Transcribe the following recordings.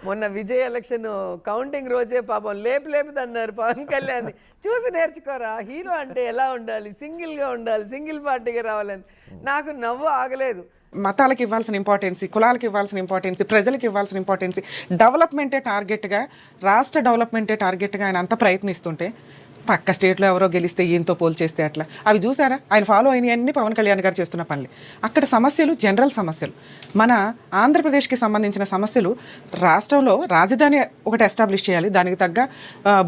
మొన్న Vijay election counting రోజే పాపం లేపుదన్నారు పవన్ కళ్యాణ్ చూసి నేర్చుకోరా, హీరో అంటే ఎలా ఉండాలి, సింగిల్గా ఉండాలి, సింగిల్ పార్టీగా రావాలని. నాకు నవ్వు ఆగలేదు. మతాలకు ఇవ్వాల్సిన ఇంపార్టెన్సీ, కులాలకు ఇవ్వాల్సిన ఇంపార్టెన్సీ, ప్రజలకు ఇవ్వాల్సిన ఇంపార్టెన్సీ, డెవలప్మెంటే టార్గెట్గా, రాష్ట్ర డెవలప్మెంటే టార్గెట్గా ఆయన అంత ప్రయత్నిస్తుంటే పక్క స్టేట్లో ఎవరో గెలిస్తే ఈయనతో పోల్ చేస్తే అట్లా అవి చూసారా? ఆయన ఫాలో అయినవన్నీ పవన్ కళ్యాణ్ గారు చేస్తున్న పనులు. అక్కడ సమస్యలు జనరల్ సమస్యలు. మన ఆంధ్రప్రదేశ్కి సంబంధించిన సమస్యలు, రాష్ట్రంలో రాజధాని ఒకటి ఎస్టాబ్లిష్ చేయాలి, దానికి తగ్గ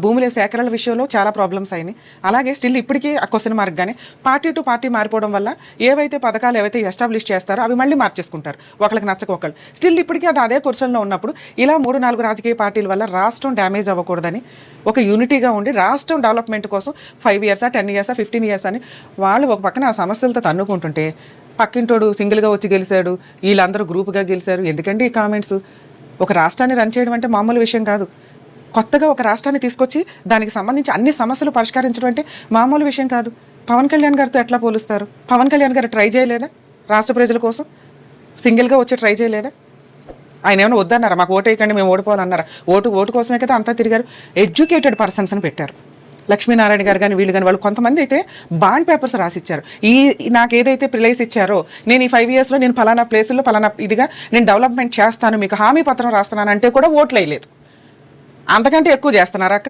భూముల సేకరణ విషయంలో చాలా ప్రాబ్లమ్స్ అయినాయి. అలాగే స్టిల్ ఇప్పటికీ ఆ క్వశ్చన్ మార్క్ గానే పార్టీ టు పార్టీ మారిపోవడం వల్ల ఏవైతే పథకాలు ఏవైతే ఎస్టాబ్లిష్ చేస్తారో అవి మళ్ళీ మార్చేసుకుంటారు, ఒకరికి నచ్చక ఒకళ్ళు. స్టిల్ ఇప్పటికీ అది అదే క్వశ్చన్లో ఉన్నప్పుడు ఇలా 3-4 రాజకీయ పార్టీల వల్ల రాష్ట్రం డ్యామేజ్ అవ్వకూడదని ఒక యూనిటీగా ఉండి రాష్ట్రం డెవలప్మెంట్ కోసం 5 years, 10 years, 15 years అని వాళ్ళు ఒక పక్కన ఆ సమస్యలతో తన్నుకుంటుంటే పక్కింటోడు సింగిల్గా వచ్చి గెలిచాడు, వీళ్ళందరూ గ్రూప్గా గెలిచారు. ఎందుకండి ఈ కామెంట్స్? ఒక రాష్ట్రాన్ని రన్ చేయడం అంటే మామూలు విషయం కాదు. కొత్తగా ఒక రాష్ట్రాన్ని తీసుకొచ్చి దానికి సంబంధించి అన్ని సమస్యలు పరిష్కరించడం అంటే మామూలు విషయం కాదు. పవన్ కళ్యాణ్ గారితో ఎట్లా పోలుస్తారు? పవన్ కళ్యాణ్ గారు ట్రై చేయలేదా రాష్ట్ర ప్రజల కోసం? సింగిల్గా వచ్చి ట్రై చేయలేదా? ఆయన ఏమైనా వద్దన్నారా? మాకు ఓటు వేయకండి, మేము ఓడిపోవాలన్నారా? ఓటు కోసమే కదా అంతా తిరిగారు. ఎడ్యుకేటెడ్ పర్సన్స్ అని పెట్టారు. లక్ష్మీనారాయణ గారు కానీ వీళ్ళు కానీ వాళ్ళు కొంతమంది అయితే బాండ్ పేపర్స్ రాసిచ్చారు. నాకు ఏదైతే ప్లేస్ ఇచ్చారో నేను ఈ 5 yearsలో నేను ఫలానా ప్లేసుల్లో ఫలానా ఇదిగా నేను డెవలప్మెంట్ చేస్తాను, మీకు హామీ పత్రం రాస్తున్నాను అంటే కూడా ఓట్లు వేయలేదు. అంతకంటే ఎక్కువ చేస్తున్నారు అక్కడ.